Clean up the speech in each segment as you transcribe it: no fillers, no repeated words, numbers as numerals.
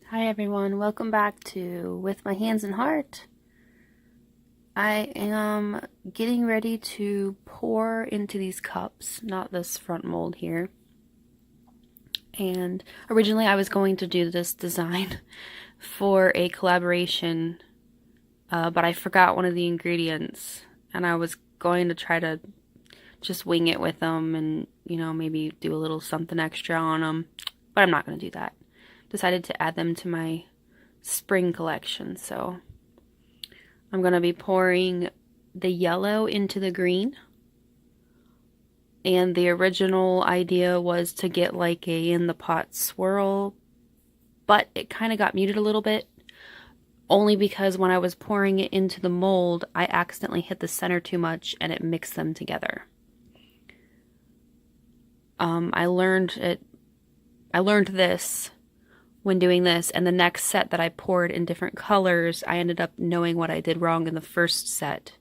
Hi everyone, welcome back to With My Hands and Heart. I am getting ready to pour into these cups, not this front mold here. And originally I was going to do this design for a collaboration, but I forgot one of the ingredients, and I was going to try to just wing it with them and, maybe do a little something extra on them, but I'm not going to do that. Decided to add them to my spring collection, so I'm going to be pouring the yellow into the green. And the original idea was to get like a in the pot swirl, but it kind of got muted a little bit, only because when I was pouring it into the mold, I accidentally hit the center too much and it mixed them together. I learned this when doing this, and the next set that I poured in different colors, I ended up knowing what I did wrong in the first set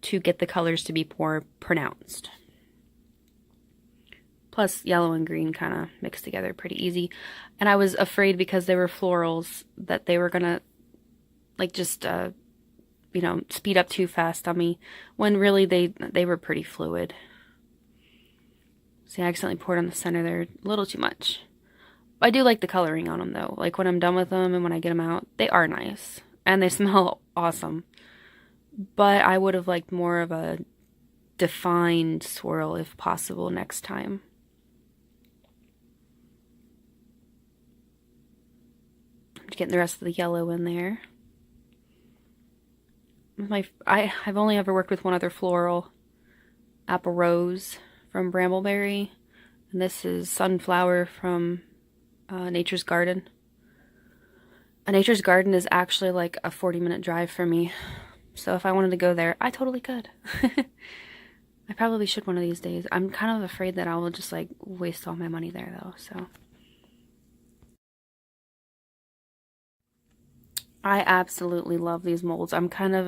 to get the colors to be more pronounced. Plus, yellow and green kind of mixed together pretty easy. And I was afraid, because they were florals, that they were gonna speed up too fast on me, when really they were pretty fluid. See, I accidentally poured on the center there a little too much. I do like the coloring on them, though. Like, when I'm done with them and when I get them out, they are nice. And they smell awesome. But I would have liked more of a defined swirl, if possible, next time. I'm just getting the rest of the yellow in there. I've only ever worked with one other floral, Apple Rose from Brambleberry. And this is Sunflower from Nature's Garden. A Nature's Garden is actually like a 40-minute drive for me. So if I wanted to go there, I totally could. I probably should one of these days. I'm kind of afraid that I will just like waste all my money there though, so. I absolutely love these molds. I'm kind of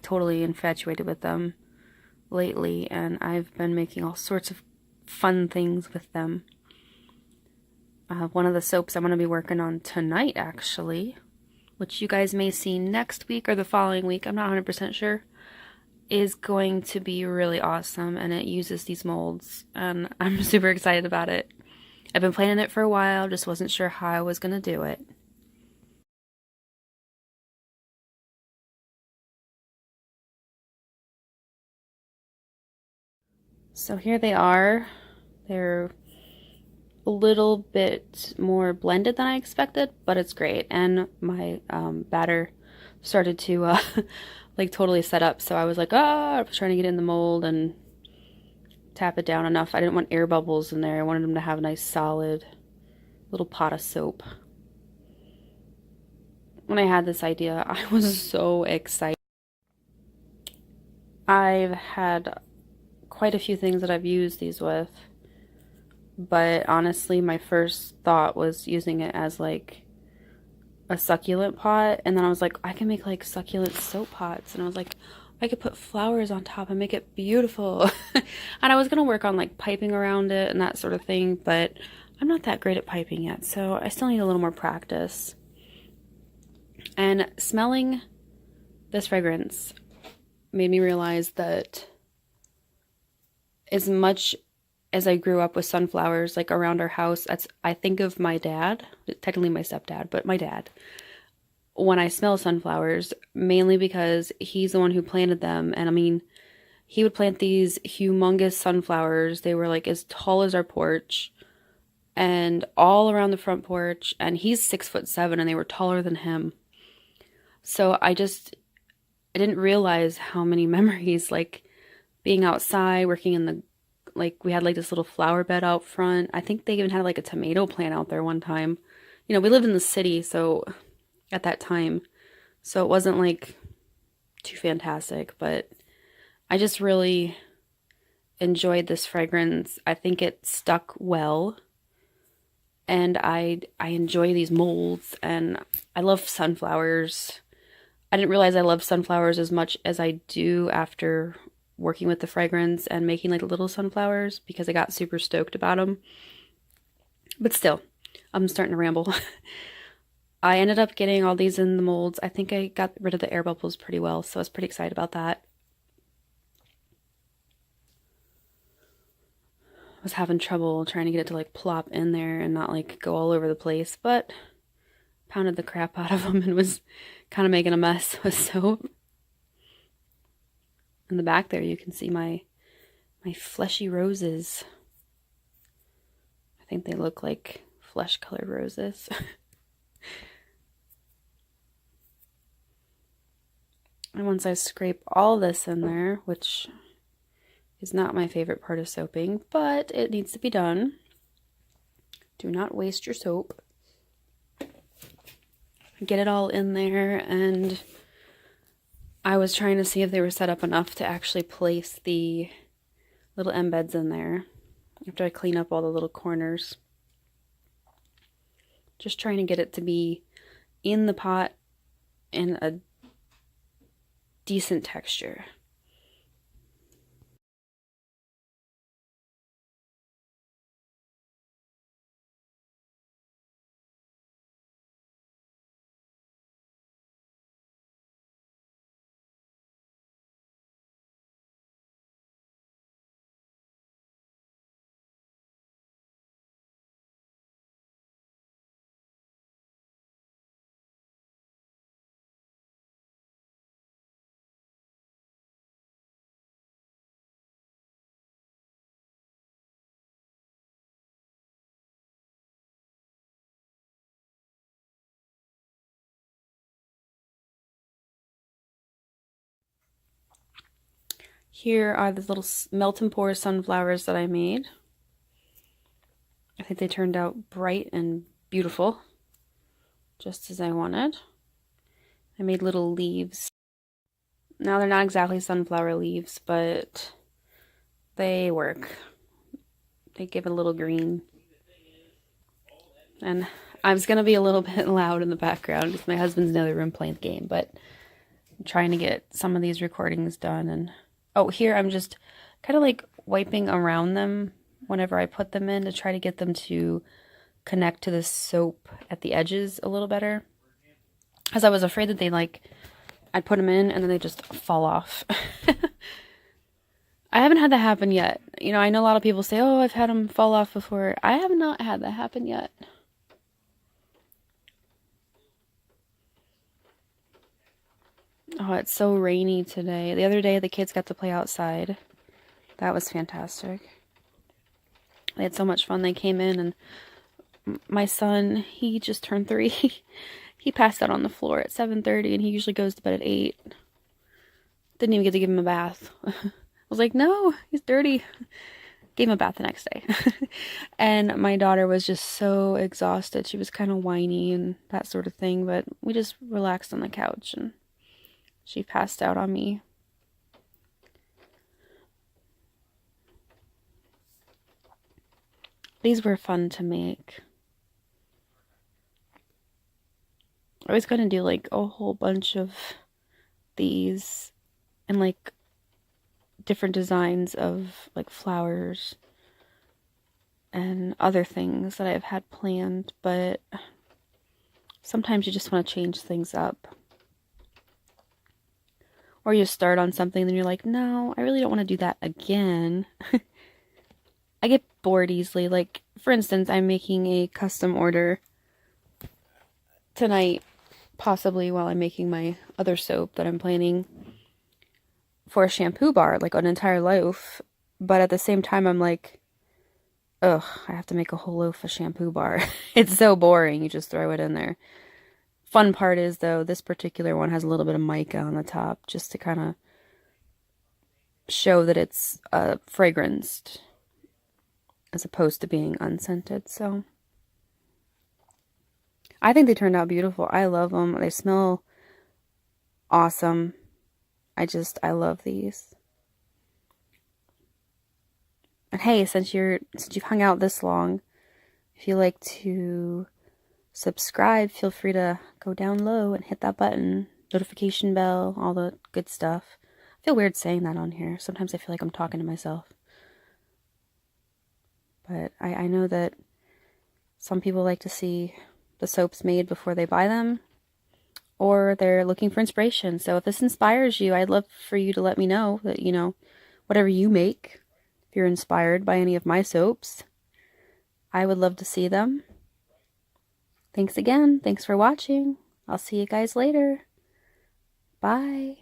totally infatuated with them lately, and I've been making all sorts of fun things with them. One of the soaps I'm going to be working on tonight, actually, which you guys may see next week or the following week, I'm not 100% sure, is going to be really awesome, and it uses these molds, and I'm super excited about it. I've been planning it for a while, just wasn't sure how I was going to do it. So here they are. They're a little bit more blended than I expected, but it's great. And my batter started to totally set up, so I was like, I was trying to get in the mold and tap it down enough. I didn't want air bubbles in there. I wanted them to have a nice solid little pot of soap. When I had this idea, I was so excited. I've had quite a few things that I've used these with, but honestly my first thought was using it as like a succulent pot, and then I was like, I can make like succulent soap pots, and I was like, I could put flowers on top and make it beautiful. And I was gonna work on like piping around it and that sort of thing, but I'm not that great at piping yet, so I still need a little more practice. And smelling this fragrance made me realize that as much as I grew up with sunflowers like around our house, I think of my dad, technically my stepdad, but my dad, when I smell sunflowers, mainly because he's the one who planted them. And I mean, he would plant these humongous sunflowers. They were like as tall as our porch and all around the front porch, and he's 6'7" and they were taller than him. So I didn't realize how many memories, like being outside, working in the, we had like this little flower bed out front. I think they even had like a tomato plant out there one time. We lived in the city, so at that time, so it wasn't like too fantastic, but I just really enjoyed this fragrance. I think it stuck well, and I enjoy these molds, and I love sunflowers. I didn't realize I love sunflowers as much as I do after working with the fragrance and making like little sunflowers, because I got super stoked about them. But still, I'm starting to ramble. I ended up getting all these in the molds. I think I got rid of the air bubbles pretty well, so I was pretty excited about that. I was having trouble trying to get it to like plop in there and not like go all over the place, but pounded the crap out of them and was kind of making a mess with soap. In the back there you can see my fleshy roses. I think they look like flesh colored roses. And once I scrape all this in there, which is not my favorite part of soaping, but it needs to be done. Do not waste your soap. Get it all in there, and I was trying to see if they were set up enough to actually place the little embeds in there after I clean up all the little corners. Just trying to get it to be in the pot in a decent texture. Here are the little melt and pour sunflowers that I made. I think they turned out bright and beautiful, just as I wanted. I made little leaves. Now they're not exactly sunflower leaves, but they work. They give it a little green. And I was going to be a little bit loud in the background because my husband's in the other room playing the game, but I'm trying to get some of these recordings done. And oh, here I'm just kind of like wiping around them whenever I put them in to try to get them to connect to the soap at the edges a little better. Because I was afraid that I'd put them in and then they just fall off. I haven't had that happen yet. You know, I know a lot of people say, oh, I've had them fall off before. I have not had that happen yet. Oh, it's so rainy today. The other day, the kids got to play outside. That was fantastic. They had so much fun. They came in, and my son, he just turned 3. He passed out on the floor at 7:30, and he usually goes to bed at 8. Didn't even get to give him a bath. I was like, no, he's dirty. Gave him a bath the next day. And my daughter was just so exhausted. She was kind of whiny and that sort of thing, but we just relaxed on the couch, and she passed out on me. These were fun to make. I was going to do like a whole bunch of these and like different designs of like flowers and other things that I've had planned, but sometimes you just want to change things up. Or you start on something and then you're like, no, I really don't want to do that again. I get bored easily. Like, for instance, I'm making a custom order tonight, possibly while I'm making my other soap that I'm planning for a shampoo bar, like an entire loaf. But at the same time, I'm like, ugh, I have to make a whole loaf of shampoo bar. It's so boring. You just throw it in there. Fun part is, though, this particular one has a little bit of mica on the top just to kind of show that it's fragranced as opposed to being unscented. So I think they turned out beautiful. I love them. They smell awesome. I love these. And hey, since you've hung out this long, if you like to subscribe, feel free to go down low and hit that button, notification bell, all the good stuff. I feel weird saying that on here. Sometimes I feel like I'm talking to myself. But I know that some people like to see the soaps made before they buy them, or they're looking for inspiration. So if this inspires you, I'd love for you to let me know that, you know, whatever you make, if you're inspired by any of my soaps, I would love to see them. Thanks again. Thanks for watching. I'll see you guys later. Bye.